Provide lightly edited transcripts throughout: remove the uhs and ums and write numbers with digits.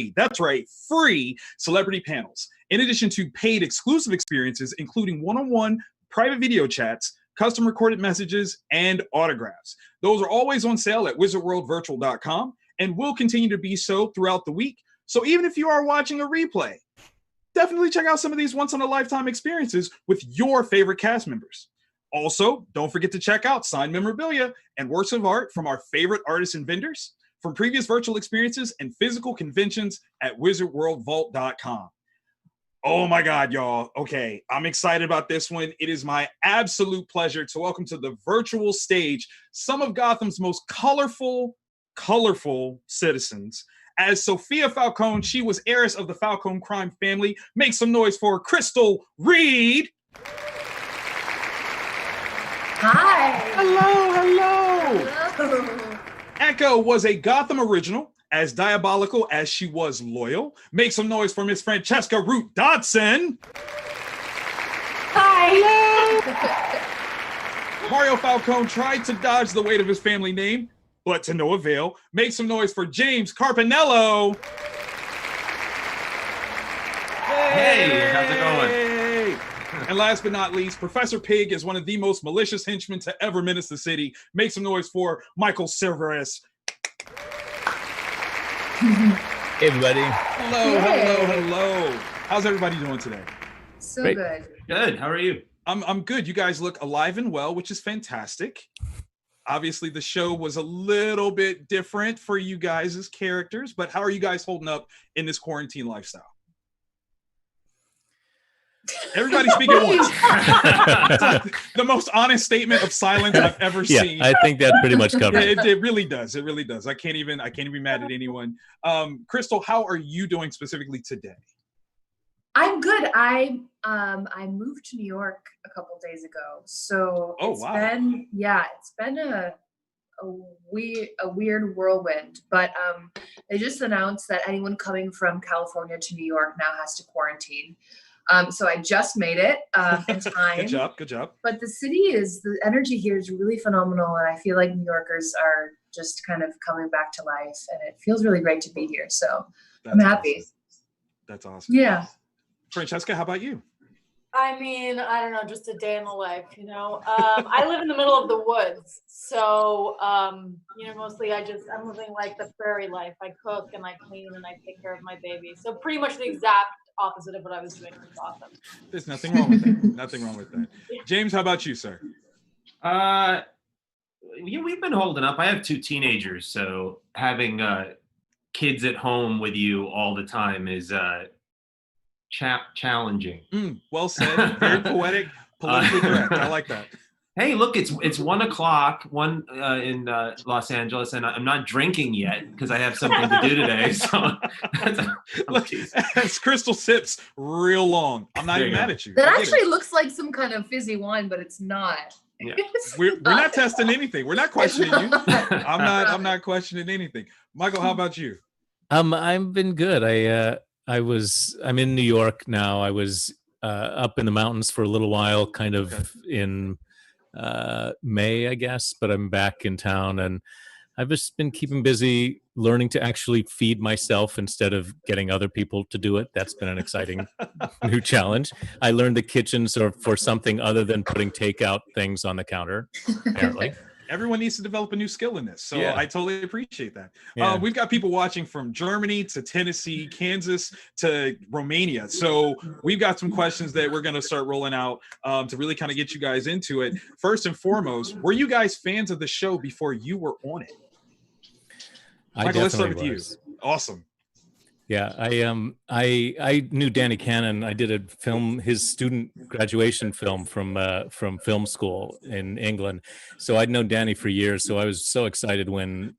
free, that's right, free celebrity panels, in addition to paid exclusive experiences, including one-on-one private video chats, custom recorded messages, and autographs. Those are always on sale at wizardworldvirtual.com and will continue to be so throughout the week. So even if you are watching a replay, definitely check out some of these once-in-a-lifetime experiences with your favorite cast members. Also, don't forget to check out signed memorabilia and works of art from our favorite artists and vendors from previous virtual experiences and physical conventions at wizardworldvault.com. Oh my God, y'all. Okay, I'm excited about this one. It is my absolute pleasure to welcome to the virtual stage some of Gotham's most colorful citizens. As Sophia Falcone, she was heiress of the Falcone crime family. Make some noise for Crystal Reed. Hi. Hello. Echo was a Gotham original, as diabolical as she was loyal. Make some noise for Miss Francesca Root Dodson. Hi. Mario Falcone tried to dodge the weight of his family name, but to no avail. Make some noise for James Carpinello. Hey, how's it going? And last but not least, Professor Pig is one of the most malicious henchmen to ever menace the city. Make some noise for Michael Silveris. Hey, everybody. Hello. How's everybody doing today? So Great. good. Good. How are you? I'm good. You guys look alive and well, which is fantastic. Obviously, the show was a little bit different for you guys as characters, but how are you guys holding up in this quarantine lifestyle? Everybody speak at once. The most honest statement of silence I've ever seen. I think that pretty much covers it. It really does. It really does. I can't even be mad at anyone. Crystal, how are you doing specifically today? I'm good. I moved to New York a couple days ago, so it's been a weird whirlwind. But they just announced that anyone coming from California to New York now has to quarantine. So I just made it in time. Good job. But the energy here is really phenomenal, and I feel like New Yorkers are just kind of coming back to life, and it feels really great to be here. So I'm happy. Awesome. That's awesome. Yeah. Francesca, how about you? I mean, I don't know, just a day in the life, you know. I live in the middle of the woods, so mostly I'm living like the prairie life. I cook and I clean and I take care of my baby. So pretty much the exact opposite of what I was doing in Gotham. There's nothing wrong with that. Nothing wrong with that. James, how about you, sir? We've been holding up. I have 2 teenagers, so having kids at home with you all the time is challenging. Well said. Very poetic, politically correct. I like that. Hey, look, it's 1:00 in Los Angeles, and I'm not drinking yet because I have something to do today. So, as Crystal sips real long, I'm not even mad at you. That actually looks like some kind of fizzy wine, but it's not. Yeah. We're not testing anything. We're not questioning you. I'm not questioning anything. Michael, how about you? I've been good. I'm in New York now. I was up in the mountains for a little while, kind of in May, I guess, but I'm back in town, and I've just been keeping busy learning to actually feed myself instead of getting other people to do it. That's been an exciting new challenge. I learned the kitchen for something other than putting takeout things on the counter, apparently. Everyone needs to develop a new skill in this. So yeah. I totally appreciate that. Yeah. We've got people watching from Germany to Tennessee, Kansas to Romania. So we've got some questions that we're going to start rolling out to really kind of get you guys into it. First and foremost, were you guys fans of the show before you were on it? Michael, let's start with you. Awesome. Yeah, I knew Danny Cannon. I did his student graduation film from film school in England. So I'd known Danny for years. So I was so excited when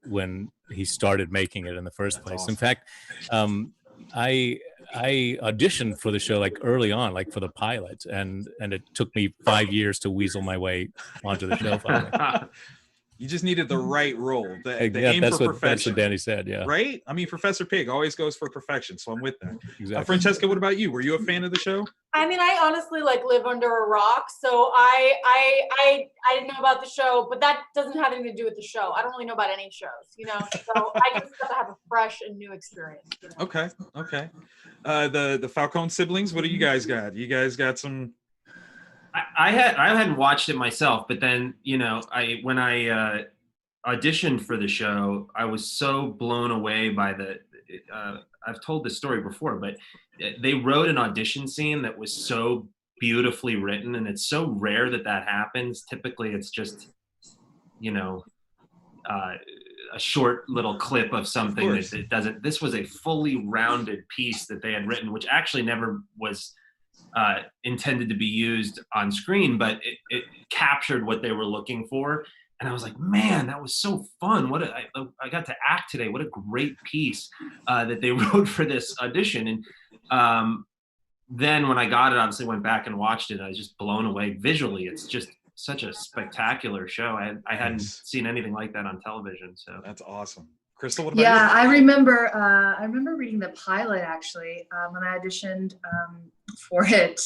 he started making it in the first place. Awesome. In fact, I auditioned for the show like early on, like for the pilot, and it took me 5 years to weasel my way onto the show finally. You just needed the right role. The aim that's for what perfection. Danny said. Yeah. Right? I mean, Professor Pig always goes for perfection, so I'm with that. Exactly. Francesca, what about you? Were you a fan of the show? I mean, I honestly like live under a rock, so I didn't know about the show, but that doesn't have anything to do with the show. I don't really know about any shows, you know. So I just got to have a fresh and new experience. You know? Okay. The Falcone siblings. What do you guys got? You guys got some? I hadn't watched it myself, but then when I auditioned for the show, I was so blown away by the. I've told this story before, but they wrote an audition scene that was so beautifully written, and it's so rare that happens. Typically, it's just a short little clip of something that it doesn't. This was a fully rounded piece that they had written, which actually never was intended to be used on screen, but it captured what they were looking for. And I was like, man, that was so fun. I got to act today. What a great piece that they wrote for this audition. And then when I got it, obviously went back and watched it. I was just blown away visually. It's just such a spectacular show. I hadn't seen anything like that on television. So that's awesome. Crystal, what about you? Yeah, I remember reading the pilot actually when I auditioned for it,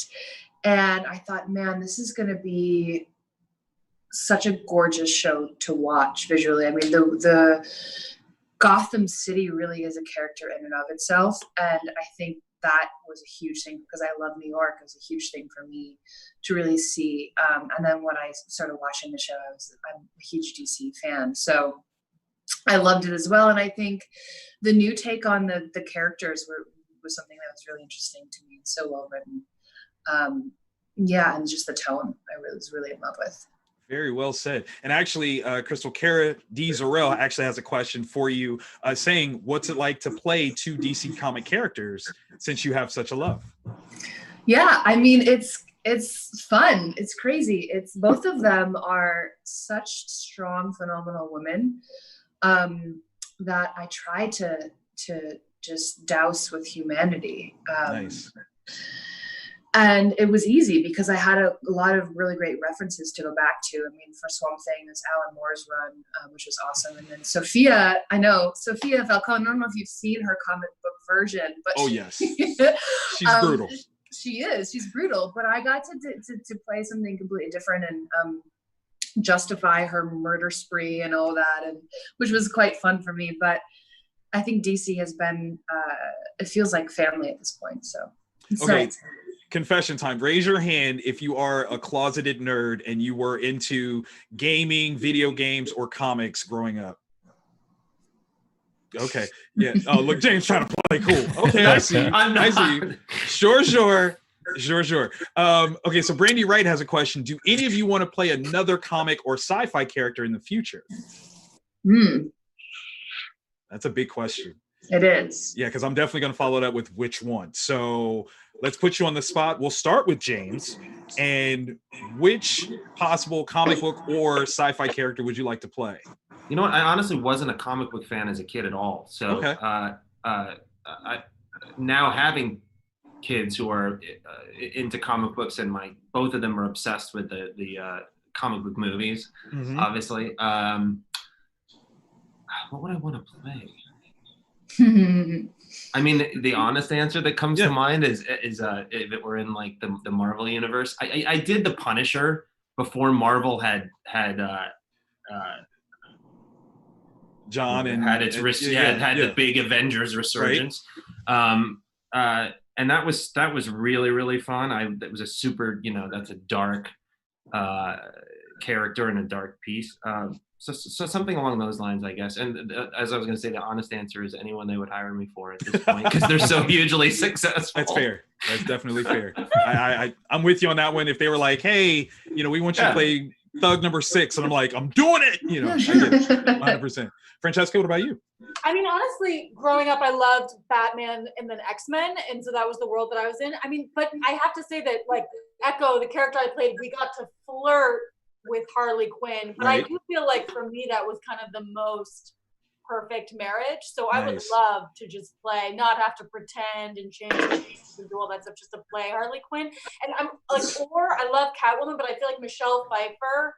and I thought, man, this is going to be such a gorgeous show to watch visually. I mean, the Gotham City really is a character in and of itself, and I think that was a huge thing because I love New York. It was a huge thing for me to really see. And then when I started watching the show, I'm a huge DC fan, so I loved it as well. And I think the new take on the characters was something that was really interesting to me. So well written. And just the tone I was really in love with. Very well said. And actually, Crystal, Cara D. Zorel actually has a question for you, saying, what's it like to play two DC comic characters since you have such a love? Yeah, I mean, it's fun. It's crazy. Both of them are such strong, phenomenal women that I try to just douse with humanity. Nice. And it was easy because I had a lot of really great references to go back to. I mean, for Swamp Thing, there's Alan Moore's run, which was awesome. And then Sophia Falcone, I don't know if you've seen her comic book version, but yes, she's brutal. She is. She's brutal. But I got to play something completely different and justify her murder spree and all that, and which was quite fun for me. But I think DC has been, it feels like family at this point. So it's nice. Confession time. Raise your hand if you are a closeted nerd and you were into gaming, video games, or comics growing up. Okay. Yeah. Oh, look, James trying to play cool. Okay, I see you. I see you. Sure. Okay, so Brandy Wright has a question. Do any of you want to play another comic or sci-fi character in the future? That's a big question. It is. Yeah, because I'm definitely going to follow it up with which one. So let's put you on the spot. We'll start with James. And which possible comic book or sci-fi character would you like to play? You know what? I honestly wasn't a comic book fan as a kid at all. So I now having kids who are into comic books, and both of them are obsessed with the comic book movies, obviously. What would I want to play? I mean, the honest answer that comes to mind is if it were in like the Marvel universe. I did the Punisher before Marvel had John and had its the big Avengers resurgence. Right. And that was really, really fun. That was a super, that's a dark character and a dark piece. So something along those lines, I guess. And as I was going to say, the honest answer is anyone they would hire me for at this point, because they're so hugely successful. That's fair. That's definitely fair. I'm with you on that one. If they were like, hey, we want you to play Thug number 6, and I'm like, I'm doing it. I get it. 100%. Francesca, what about you? I mean, honestly, growing up, I loved Batman and then X-Men, and so that was the world that I was in. I mean, but I have to say that, like, Echo, the character I played, we got to flirt with Harley Quinn, but I do feel like for me that was kind of the most perfect marriage. So I would love to just play, not have to pretend and change and do all that stuff, just to play Harley Quinn. And I'm like, or I love Catwoman, but I feel like Michelle Pfeiffer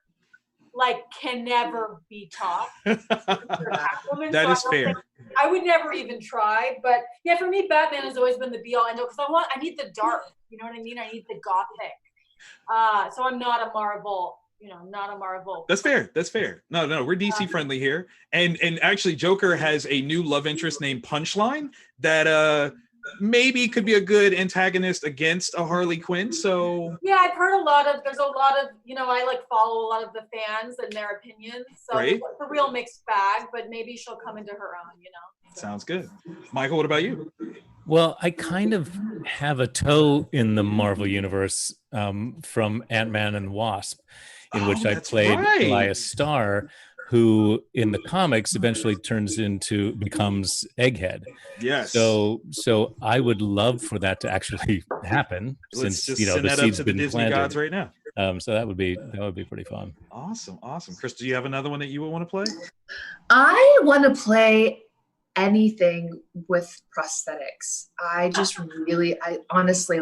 like can never be topped. That is fair. I would never even try, but yeah, for me, Batman has always been the be all end all because I need the dark. You know what I mean? I need the gothic. So I'm not a Marvel. Not a Marvel. That's fair. That's fair. No, we're DC friendly here. And actually Joker has a new love interest named Punchline that maybe could be a good antagonist against a Harley Quinn. So yeah, I've heard there's a lot of, I like follow a lot of the fans and their opinions. So right. It's a real mixed bag, but maybe she'll come into her own, So. Sounds good. Michael, what about you? Well, I kind of have a toe in the Marvel universe from Ant-Man and the Wasp, in which I played Elias Starr, who in the comics eventually becomes Egghead. Yes. So I would love for that to actually happen. Let's since just send the that seed's up to been the Disney planted. gods right now. So that would be pretty fun. Awesome. Chris, do you have another one that you would want to play? I want to play anything with prosthetics. I honestly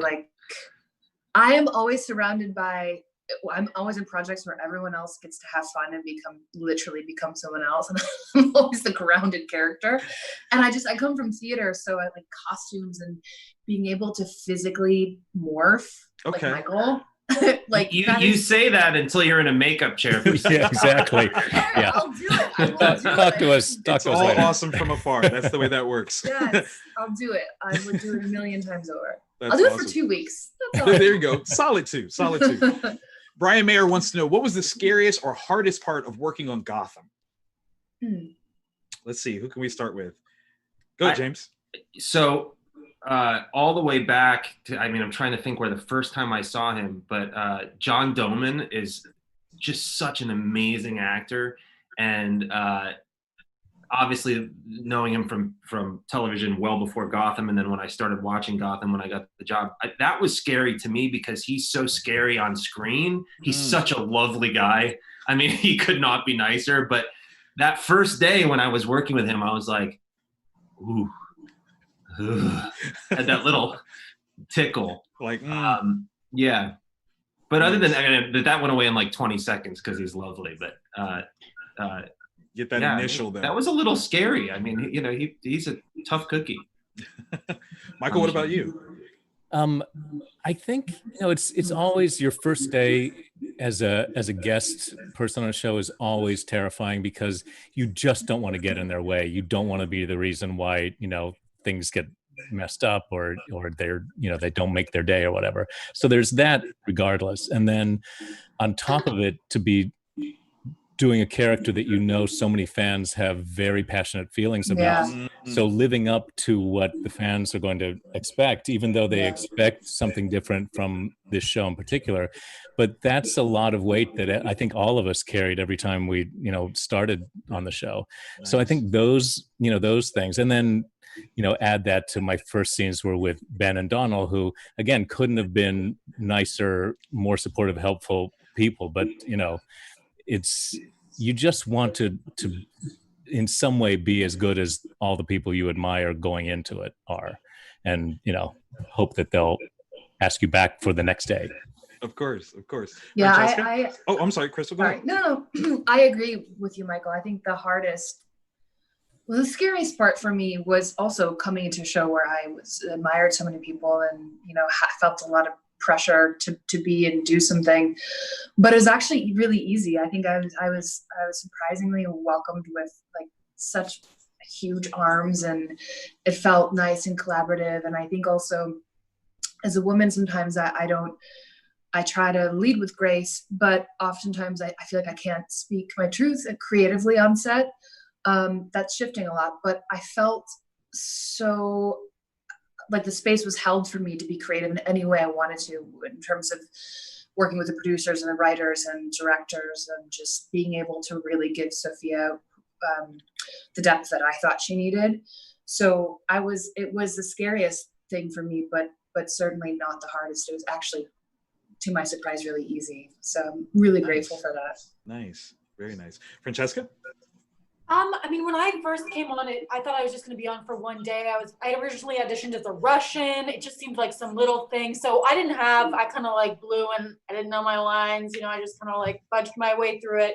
I am always surrounded by. I'm always in projects where everyone else gets to have fun and literally become someone else. And I'm always the grounded character. And I come from theater, so I like costumes and being able to physically morph like Michael. Like you say that until you're in a makeup chair. Yeah, exactly. Yeah. I'll do it. Talk to us. It's all later. Awesome from afar. That's the way that works. Yes, I'll do it. I would do it a million times over. That's I'll do awesome. it for 2 weeks. That's all. There you go. Solid two. Brian Mayer wants to know, what was the scariest or hardest part of working on Gotham? Let's see. Who can we start with? Go ahead, James. So all the way back to, I'm trying to think where the first time I saw him, but John Doman is just such an amazing actor. And obviously knowing him from television well before Gotham, and then when I started watching Gotham when I got the job, that was scary to me because he's so scary on screen. He's such a lovely guy. He could not be nicer. But that first day when I was working with him, I was like, ooh, had that little tickle. Like, yeah. But other than that went away in like 20 seconds because he's lovely. But get that initial though. That was a little scary. He's a tough cookie. Michael, what about you? I think it's always your first day as a guest person on a show is always terrifying because you just don't want to get in their way. You don't want to be the reason why things get messed up or they're they don't make their day or whatever. So there's that regardless. And then on top of it, to be doing a character that so many fans have very passionate feelings about. Yeah. So living up to what the fans are going to expect, even though they expect something different from this show in particular. But that's a lot of weight that I think all of us carried every time we, started on the show. Nice. So I think those things. And then, add that to my first scenes were with Ben and Donald, who again, couldn't have been nicer, more supportive, helpful people. But, you just want to in some way be as good as all the people you admire going into it are, and hope that they'll ask you back for the next day. Of course. Yeah, I'm sorry, Crystal. Go ahead. No, I agree with you, Michael. I think the scariest part for me was also coming into a show where I admired so many people and felt a lot of pressure to be and do something, but it was actually really easy. I think I was surprisingly welcomed with like such huge arms, and it felt nice and collaborative. And I think also as a woman, sometimes I try to lead with grace, but oftentimes I feel like I can't speak my truth creatively on set. That's shifting a lot, but I felt so like the space was held for me to be creative in any way I wanted to, in terms of working with the producers and the writers and directors, and just being able to really give Sophia the depth that I thought she needed. So it was the scariest thing for me, but certainly not the hardest. It was actually, to my surprise, really easy. So I'm really grateful for that. Nice. Very nice. Francesca? When I first came on it, I thought I was just going to be on for one day. I originally auditioned as a Russian. It just seemed like some little thing. So I kind of like blew and I didn't know my lines. I just kind of like fudged my way through it.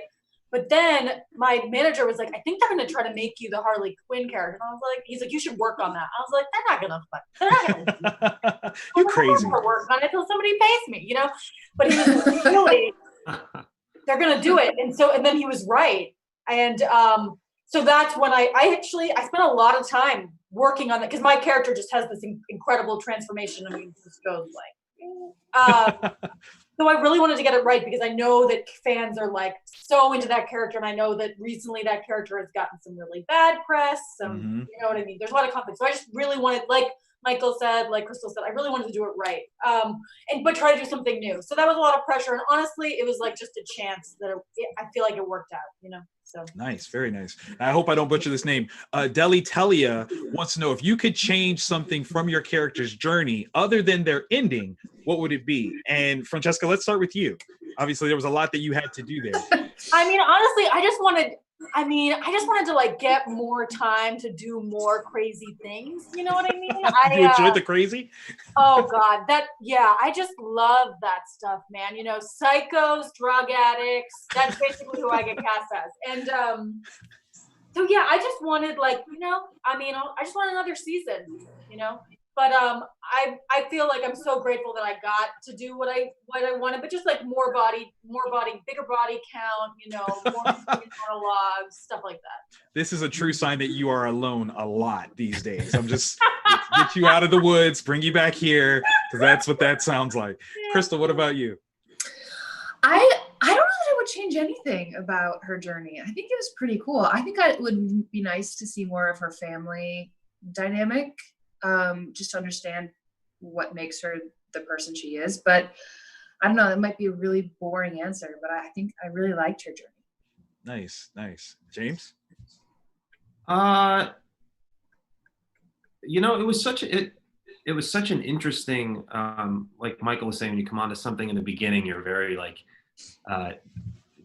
But then my manager was like, I think they're going to try to make you the Harley Quinn character. And I was like, he's like, you should work on that. I was like, they're not going to. You crazy. Work on it until somebody pays me, you know? But he was like, really, they're going to do it. And then he was right. And so that's when I spent a lot of time working on it, because my character just has this incredible transformation. I mean, it just goes like, so I really wanted to get it right, because I know that fans are like so into that character, and I know that recently that character has gotten some really bad press. You know what I mean? There's a lot of conflict. So I just really wanted, like Michael said, like Crystal said, I really wanted to do it right, but try to do something new. So that was a lot of pressure, and honestly, it was like just a chance that I feel like it worked out, you know. So nice, very nice. I hope I don't butcher this name. Deli Telia wants to know, if you could change something from your character's journey other than their ending, what would it be? And Francesca, let's start with you. Obviously, there was a lot that you had to do there. I mean, honestly, I just wanted to like get more time to do more crazy things. You know what I mean? You enjoyed the crazy? Oh God, I just love that stuff, man. You know, psychos, drug addicts, that's basically who I get cast as. And so yeah, I just wanted, like, you know, I mean, I just want another season, you know? But I feel like I'm so grateful that I got to do what I wanted, but just like more body, bigger body count, you know, more monologues, stuff like that. This is a true sign that you are alone a lot these days. I'm just get you out of the woods, bring you back here, because that's what that sounds like. Yeah. Crystal, what about you? I don't know that I would change anything about her journey. I think it was pretty cool. I think it would be nice to see more of her family dynamic. Just to understand what makes her the person she is. But I don't know, it might be a really boring answer, but I think I really liked her journey. Nice. James? You know, it was such an interesting, like Michael was saying, when you come onto something in the beginning, you're very like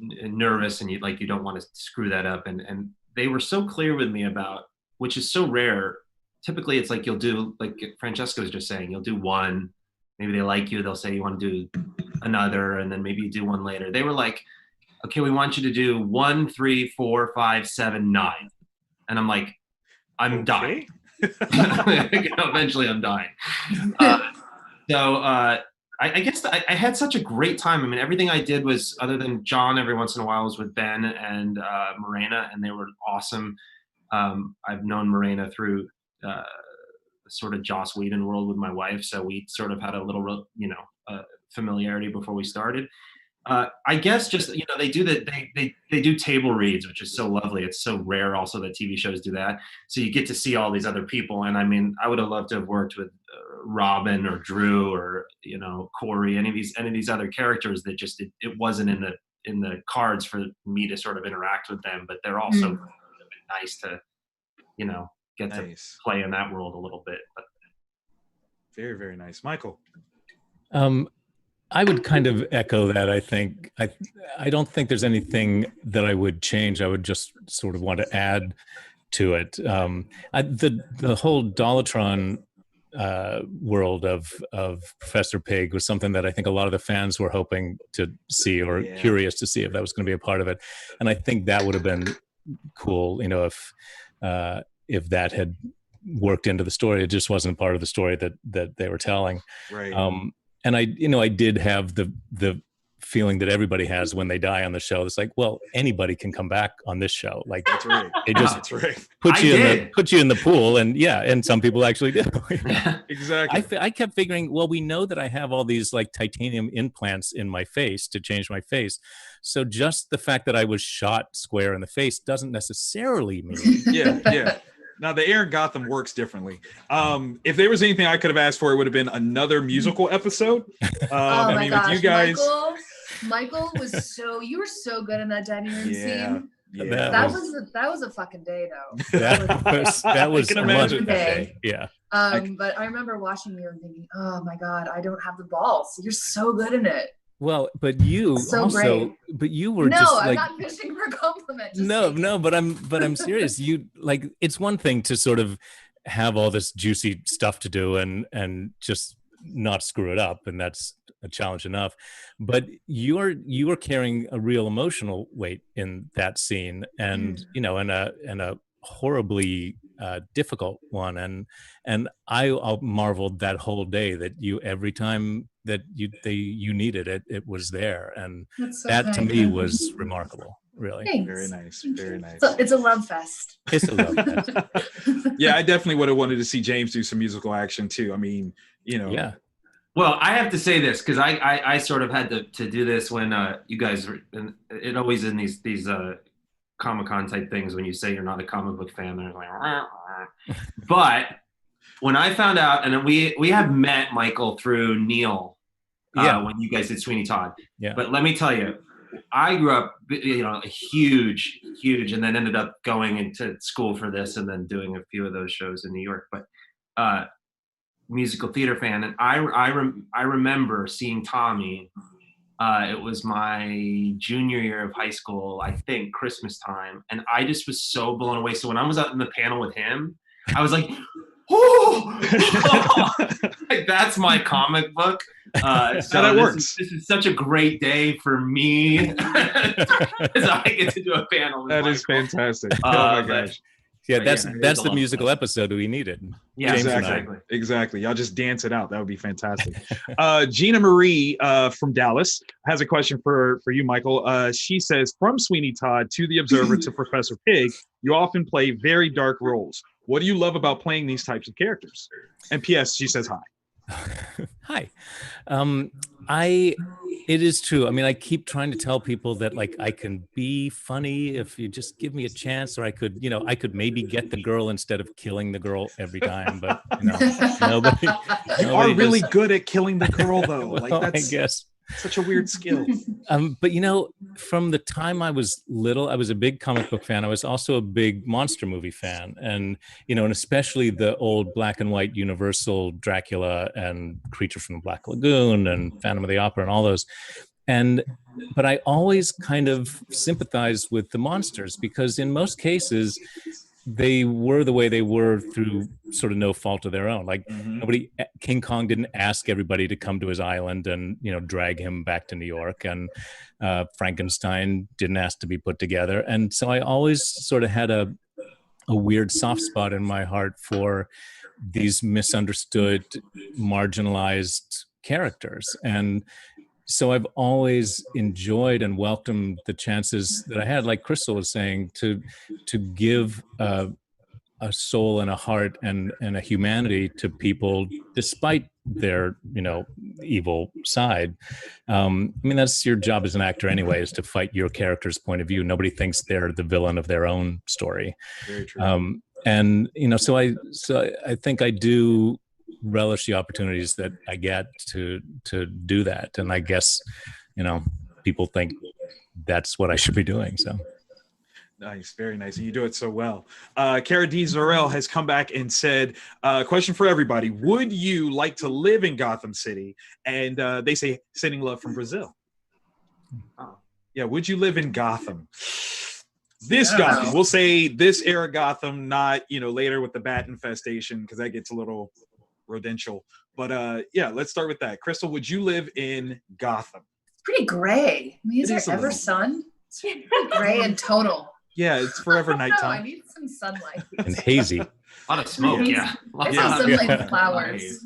nervous, and you don't want to screw that up. And they were so clear with me about, which is so rare. Typically it's like you'll do, like Francesca was just saying, you'll do one, maybe they like you, they'll say you want to do another, and then maybe you do one later. They were like, okay, we want you to do 1, 3, 4, 5, 7, 9. And I'm like, I'm dying. Eventually I'm dying. I guess I had such a great time. I mean, everything I did was, other than John every once in a while, was with Ben and Morena, and they were awesome. I've known Morena through sort of Joss Whedon world with my wife, so we sort of had a little, familiarity before we started. I guess just, they do table reads, which is so lovely. It's so rare also that TV shows do that. So you get to see all these other people. And I mean, I would have loved to have worked with Robin or Drew or, Corey, any of these other characters that just, it wasn't in the cards for me to sort of interact with them, but they're also nice to, get to play in that world a little bit. But. Very, very nice. Michael? I would kind of echo that. I think I don't think there's anything that I would change. I would just sort of want to add to it. The whole Dollatron world of Professor Pig was something that I think a lot of the fans were hoping to see, or curious to see if that was going to be a part of it. And I think that would have been cool, if that had worked into the story. It just wasn't part of the story that they were telling. Right. And I did have the feeling that everybody has when they die on the show. It's like, well, anybody can come back on this show. Like, that's right. They just put you in the pool, and some people actually do. Exactly. I kept figuring, well, we know that I have all these like titanium implants in my face to change my face. So just the fact that I was shot square in the face doesn't necessarily mean. Yeah. Now, the air in Gotham works differently. If there was anything I could have asked for, it would have been another musical episode. Oh my gosh, with you guys. Michael was you were so good in that dining room scene. Yeah. That was a fucking day, though. That was I can imagine that day. Yeah. But I remember watching you and thinking, oh my God, I don't have the balls. You're so good in it. Well, but you also, but you were just like, I'm not fishing for compliments. No, but I'm serious. You like, it's one thing to sort of have all this juicy stuff to do and just not screw it up, and that's a challenge enough. But you are carrying a real emotional weight in that scene, and you know, and a horribly difficult one. And I marveled that whole day that you, every time that you needed it, it was there, and That's so that to kind. me was remarkable. Really. Thanks. Very nice. Thank Very you. nice. So it's a love fest. It's a love fest. Yeah, I definitely would have wanted to see James do some musical action too. I mean, you know. Yeah. Well, I have to say this because I sort of had to do this when you guys were, and it always in these Comic-Con type things when you say you're not a comic book fan, they're like, but when I found out, and we have met Michael through Neil, when you guys did Sweeney Todd. Yeah. But let me tell you, I grew up, you know, a huge, and then ended up going into school for this and then doing a few of those shows in New York. But musical theater fan, and I remember seeing Tommy. It was my junior year of high school, I think, Christmas time, and I just was so blown away. So when I was out in the panel with him, I was like, oh, like, that's my comic book. So that works. This is such a great day for me as I get to do a panel. With That Michael. is fantastic. Oh my gosh. Yeah, that's there's a the lot musical of episode we needed. Yeah, James and I. exactly. Y'all just dance it out. That would be fantastic. Gina Marie from Dallas has a question for you, Michael. She says, from Sweeney Todd to The Observer to Professor Pig, you often play very dark roles. What do you love about playing these types of characters? And P.S., she says hi. Hi. It is true. I mean, I keep trying to tell people that, like, I can be funny if you just give me a chance, or I could maybe get the girl instead of killing the girl every time. But nobody You are really good at killing the girl, though. Well, Like, that's I guess such a weird skill. But from the time I was little, I was a big comic book fan. I was also a big monster movie fan, and and especially the old black and white Universal Dracula and Creature from the Black Lagoon and Phantom of the Opera and all those. But I always kind of sympathized with the monsters because in most cases they were the way they were through sort of no fault of their own. Like King Kong didn't ask everybody to come to his island and, drag him back to New York. And Frankenstein didn't ask to be put together. And so I always sort of had a weird soft spot in my heart for these misunderstood, marginalized characters. And so I've always enjoyed and welcomed the chances that I had, like Crystal was saying, to give a soul and a heart and a humanity to people despite their evil side. I mean, that's your job as an actor anyway, is to fight your character's point of view. Nobody thinks they're the villain of their own story. Very true. And so I think I do relish the opportunities that I get to do that, and I guess people think that's what I should be doing. So nice, very nice, and you do it so well. Cara D. Zorel has come back and said, question for everybody: would you like to live in Gotham City? And they say sending love from Brazil. Yeah, would you live in Gotham? This Gotham, we'll say this era Gotham, not later with the bat infestation, because that gets a little rodential. But yeah, let's start with that. Crystal, would you live in Gotham? It's pretty gray. I mean, is there ever sun? It's pretty gray and tonal. Yeah, it's forever nighttime. I need some sunlight. And hazy. A lot of smoke, yeah. I saw sunlight and flowers.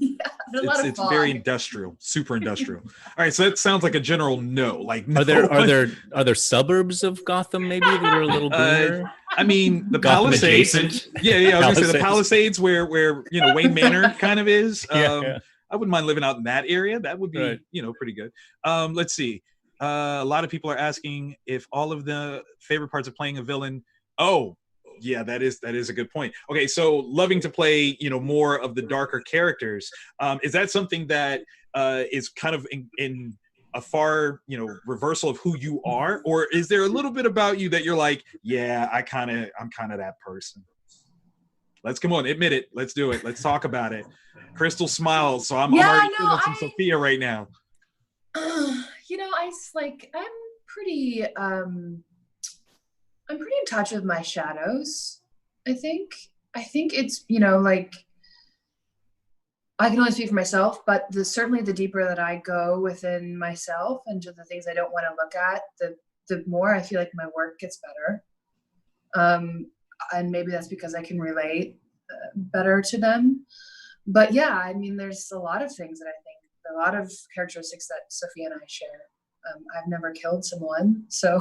It's very industrial, super industrial. All right, so that sounds like a general no. Like, no. Are there suburbs of Gotham maybe that are a little greener? I mean, the Palisades. Yeah. I was gonna say the Palisades, where Wayne Manor kind of is. I wouldn't mind living out in that area. That would be pretty good. Let's see. A lot of people are asking if all of the favorite parts of playing a villain. Oh, yeah, that is a good point. Okay, so loving to play, more of the darker characters. Is that something that is kind of in a far, reversal of who you are, or is there a little bit about you that you're like, yeah, I'm kind of that person? Let's come on, admit it. Let's do it. Let's talk about it. Crystal smiles, so I'm already feeling some Sophia right now. I'm pretty in touch with my shadows. I think it's, I can only speak for myself, but certainly the deeper that I go within myself and to the things I don't want to look at, the more I feel like my work gets better. And maybe that's because I can relate better to them. But yeah, I mean, there's a lot of things that I think, a lot of characteristics that Sophia and I share. I've never killed someone, so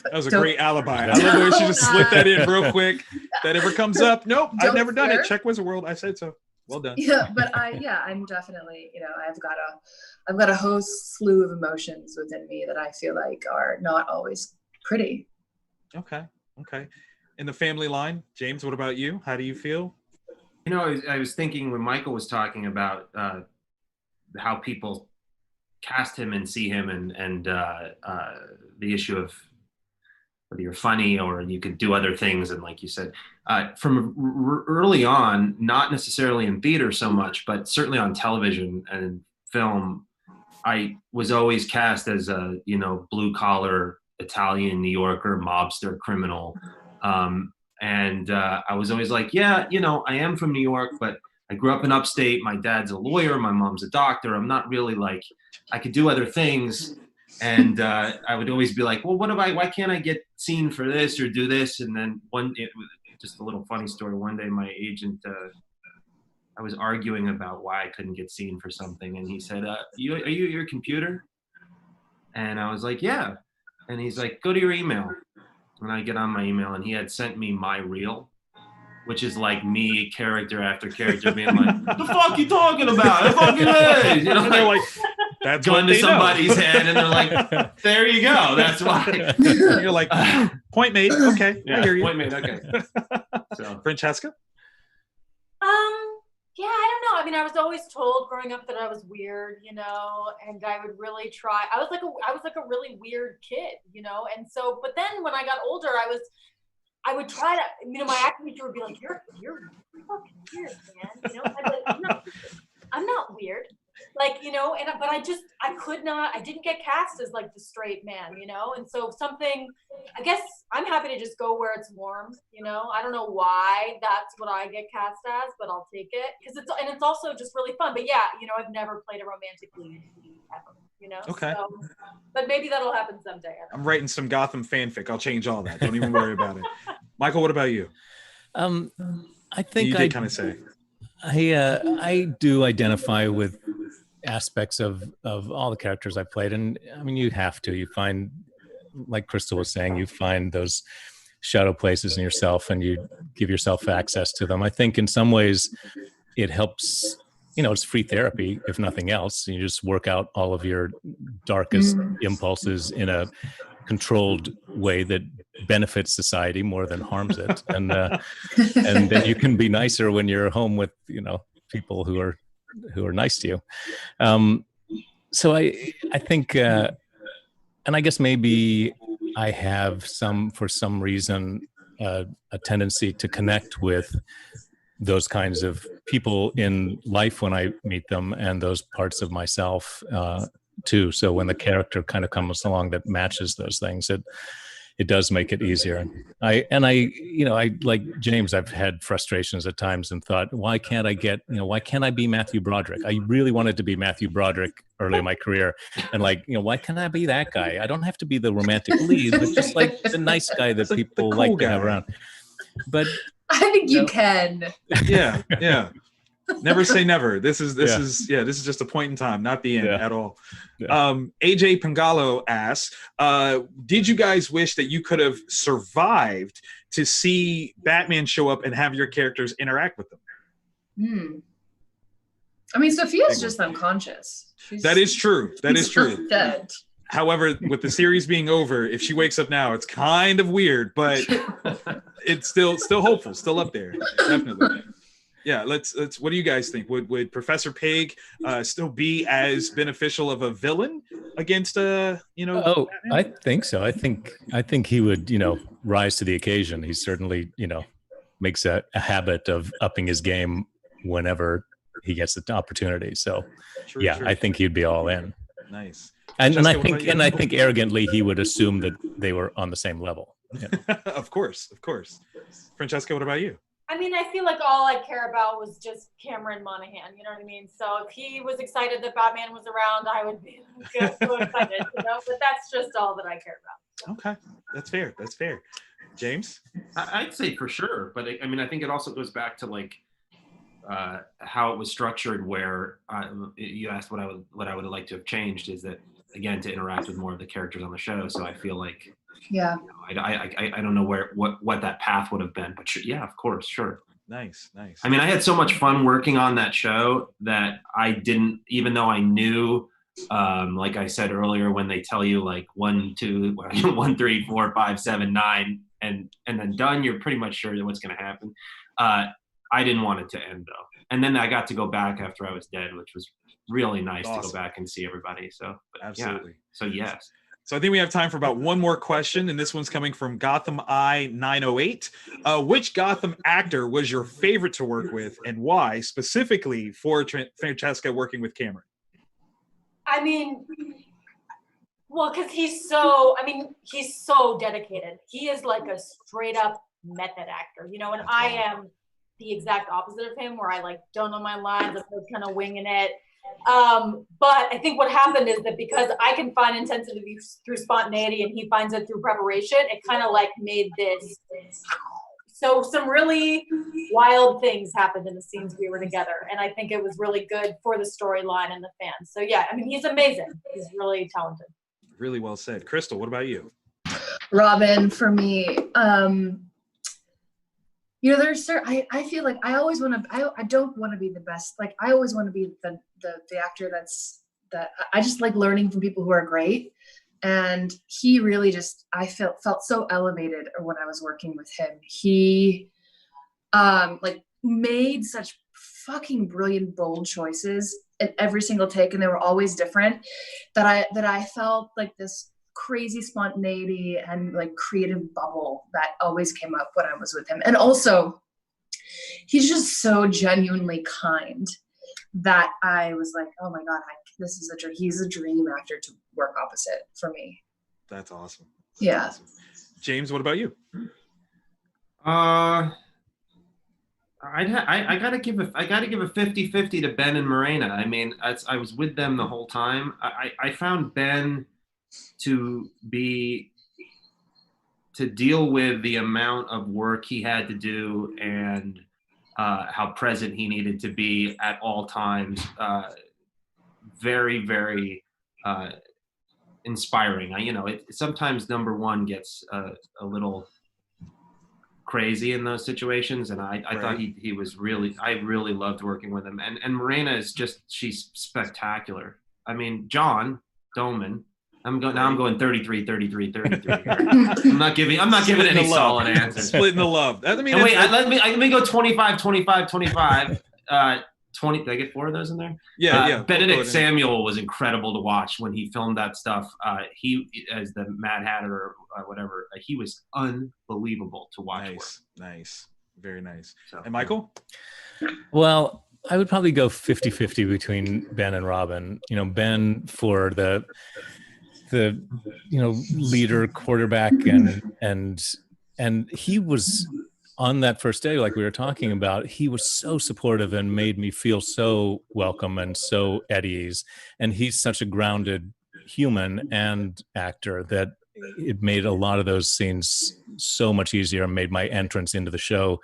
that was a great alibi. I love the way she just slipped that in real quick. If that ever comes up, nope, I've never done it. Check Wizard World. I said so. Well done. Yeah, but I'm definitely, I've got a whole slew of emotions within me that I feel like are not always pretty. Okay. In the family line, James, what about you? How do you feel? You know, I was thinking when Michael was talking about how people cast him and see him, and the issue of whether you're funny or you could do other things, and like you said, from early on, not necessarily in theater so much, but certainly on television and film, I was always cast as a blue collar Italian New Yorker mobster criminal. And I was always like, yeah, I am from New York, but I grew up in upstate. My dad's a lawyer. My mom's a doctor. I'm not really like, I could do other things. And I would always be like, well, why can't I get seen for this or do this? And then just a little funny story. One day my agent, I was arguing about why I couldn't get seen for something. And he said, are you at your computer? And I was like, yeah. And he's like, go to your email. And I get on my email, and he had sent me my reel, which is like me, character after character, being like, "The fuck you talking about? It fucking is." And they're like, "That's going to somebody's head," and they're like, "There you go. That's why." You're like, "Point made. Okay, yeah, I hear you." Point made. Okay. So, Francesca. Yeah, I don't know. I mean, I was always told growing up that I was weird, and I would really try. I was like a really weird kid, and so, but then when I got older, I would try to, my acting teacher would be like, you're fucking weird, man, I'd be like, I'm not weird. Like, but I could not, I didn't get cast as like the straight man, and so I guess I'm happy to just go where it's warm, I don't know why that's what I get cast as, but I'll take it because it's also just really fun. But yeah, I've never played a romantic lead ever, Okay. So, but maybe that'll happen someday. I'm writing some Gotham fanfic. I'll change all that. Don't even worry about it. Michael, what about you? I think you did kind of say. I do identify with aspects of all the characters I played, and I mean, you have to. You find, like Crystal was saying, you find those shadow places in yourself, and you give yourself access to them. I think in some ways, it helps. It's free therapy, if nothing else. You just work out all of your darkest impulses in a controlled way that benefits society more than harms it, and then you can be nicer when you're home with people who are nice to you. So I think, and I guess maybe I have for some reason a tendency to connect with those kinds of people in life when I meet them, and those parts of myself too. So when the character kind of comes along that matches those things, it does make it easier. I like James, I've had frustrations at times and thought, why can't I be Matthew Broderick? I really wanted to be Matthew Broderick early in my career. And why can't I be that guy? I don't have to be the romantic lead, but just like the nice guy that people like to have around. But I think you can. Yeah. Never say never. This is just a point in time, not the end at all. Yeah. AJ Pangalo asks, did you guys wish that you could have survived to see Batman show up and have your characters interact with them? I mean, Sophia's just unconscious. That is true. Dead. However, with the series being over, if she wakes up now, it's kind of weird, but it's still hopeful, still up there, definitely. Yeah, let's. What do you guys think? Would Professor Pig still be as beneficial of a villain against Oh, Batman? I think so. I think he would rise to the occasion. He certainly makes a habit of upping his game whenever he gets the opportunity. So True. I think he'd be all in. Nice. And I think arrogantly he would assume that they were on the same level. Of course. Francesca, what about you? I mean, I feel like all I care about was just Cameron Monaghan, you know what I mean? So if he was excited that Batman was around, I would be so excited, you know? But that's just all that I care about. So. Okay, that's fair. That's fair. James? I'd say for sure, but I mean, I think it also goes back to like how it was structured. Where you asked what I would have liked to have changed is that, again, to interact with more of the characters on the show. So I feel like, Yeah. you know, I don't know what that path would have been, but yeah, of course, sure. Nice. I mean, I had so much fun working on that show that I didn't, even though I knew, like I said earlier, when they tell you like 1, 2, 1, 3, 4, 5, 7, 9, and then done, you're pretty much sure that what's going to happen. I didn't want it to end though. And then I got to go back after I was dead, which was really nice to go back and see everybody. So absolutely. Yeah. So yes. So I think we have time for about one more question, and this one's coming from Gotham I 908. Which Gotham actor was your favorite to work with, and why, specifically for Francesca working with Cameron? I mean, well, because he's so dedicated. He is like a straight up method actor, you know, and I am the exact opposite of him, where I like don't know my lines, I'm kind of winging it. But I think what happened is that because I can find intensity through spontaneity and he finds it through preparation, it kind of like made this. So some really wild things happened in the scenes we were together. And I think it was really good for the storyline and the fans. So yeah, I mean, he's amazing. He's really talented. Really well said. Crystal, what about you? Robin, for me, you know, there's certain, I feel like I always want to, I don't want to be the best. Like I always want to be the actor that I just like learning from people who are great. And he really just, I felt so elevated when I was working with him. He like made such fucking brilliant, bold choices in every single take. And they were always different, that I felt like this crazy spontaneity and like creative bubble that always came up when I was with him. And also he's just so genuinely kind that I was like, oh my God, he's a dream actor to work opposite for me. That's awesome. Yeah. Awesome. James, what about you? I gotta give a 50-50 to Ben and Morena. I mean, I was with them the whole time. I found Ben to deal with the amount of work he had to do and how present he needed to be at all times. Very, very inspiring. Sometimes number one gets a little crazy in those situations, and I thought he was really, I really loved working with him. And Morena is she's spectacular. I mean, John Dolman. I'm going 33. I'm not giving any solid answers. Splitting the love. I mean, wait, let me go 25. 20. Did I get 4 of those in there? Yeah. Benedict Samuel was incredible to watch when he filmed that stuff. He, as the Mad Hatter or whatever, he was unbelievable to watch. Nice. Very nice. So, and Michael? Well, I would probably go 50-50 between Ben and Robin. You know, Ben for the leader, quarterback, and he was on that first day, like we were talking about. He was so supportive and made me feel so welcome and so at ease. And he's such a grounded human and actor that it made a lot of those scenes so much easier and made my entrance into the show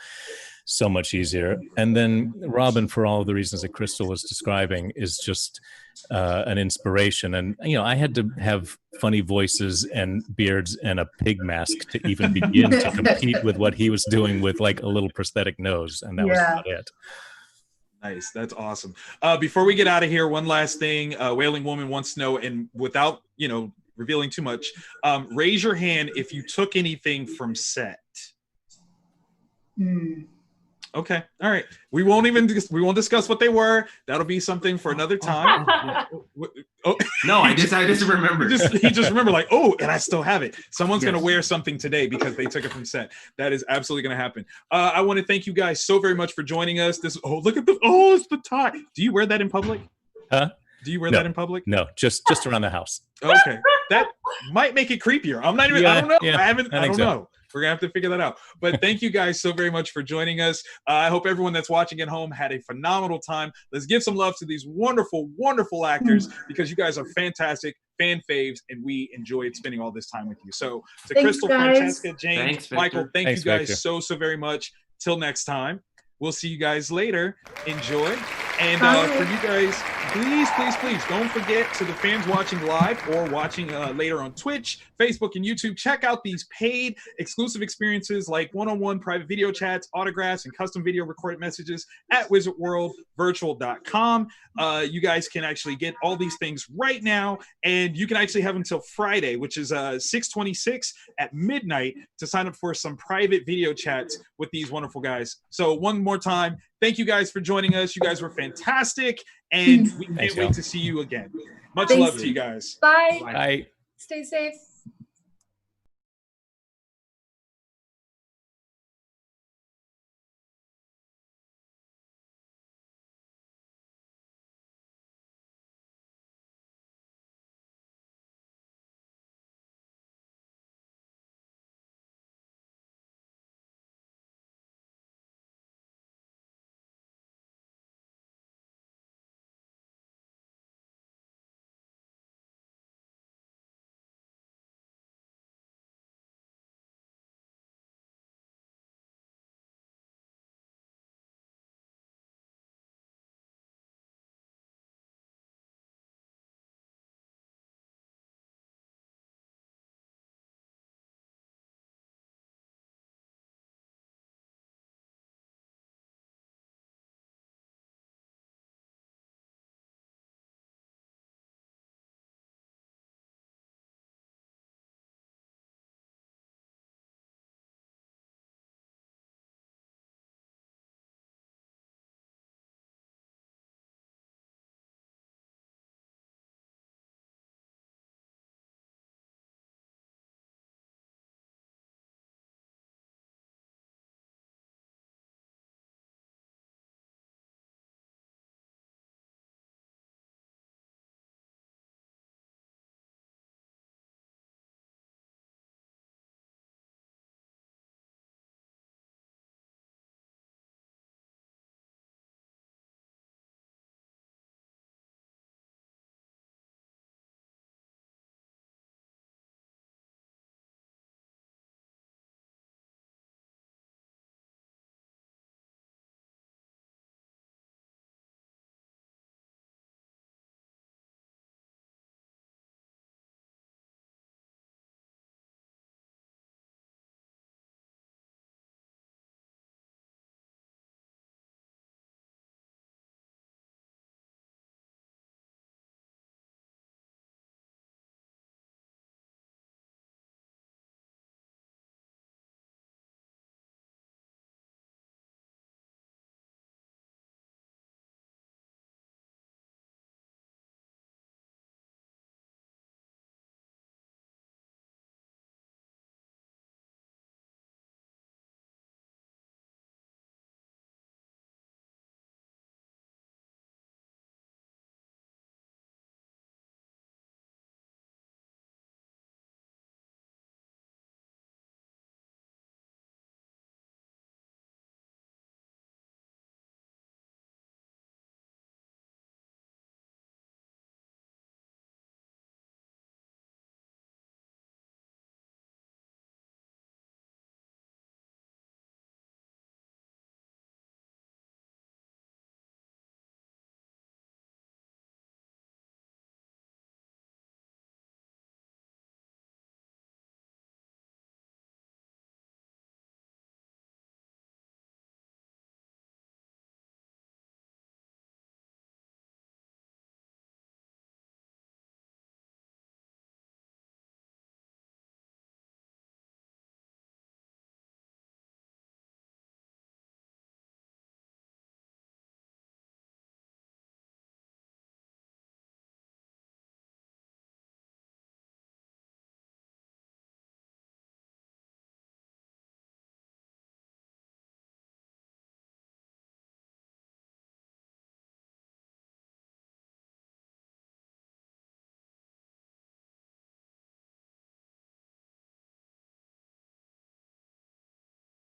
so much easier. And then Robin, for all of the reasons that Crystal was describing, is just an inspiration. And, I had to have funny voices and beards and a pig mask to even begin to compete with what he was doing with like a little prosthetic nose. And that was about it. Nice. That's awesome. Before we get out of here, one last thing. Wailing Woman wants to know, and without, revealing too much, raise your hand if you took anything from set. Okay. All right. We won't discuss what they were. That'll be something for another time. No, I just remembered. He just remembered, like, and I still have it. Someone's going to wear something today because they took it from set. That is absolutely going to happen. I want to thank you guys so very much for joining us. Look at it's the tie. Do you wear that in public? Huh? Do you wear that in public? No, just around the house. Okay. That might make it creepier. I'm not even, I don't know. Yeah, I don't know. We're gonna have to figure that out. But thank you guys so very much for joining us. I hope everyone that's watching at home had a phenomenal time. Let's give some love to these wonderful, wonderful actors because you guys are fantastic fan faves, and we enjoyed spending all this time with you. So to Thanks, Crystal, guys. Francesca, James, Thanks, Victor. Michael, thanks you guys Victor. so very much. Till next time. We'll see you guys later. Enjoy. And Bye. for you guys, please don't forget, to the fans watching live or watching later on Twitch, Facebook, and YouTube, check out these paid exclusive experiences like one-on-one private video chats, autographs, and custom video recorded messages at wizardworldvirtual.com. You guys can actually get all these things right now, and you can actually have until Friday, which is 6/26 at midnight, to sign up for some private video chats with these wonderful guys. So one more time, thank you guys for joining us. You guys were fantastic, and we can't wait to see you again. Much Thanks. love to you guys. Bye. I Stay safe.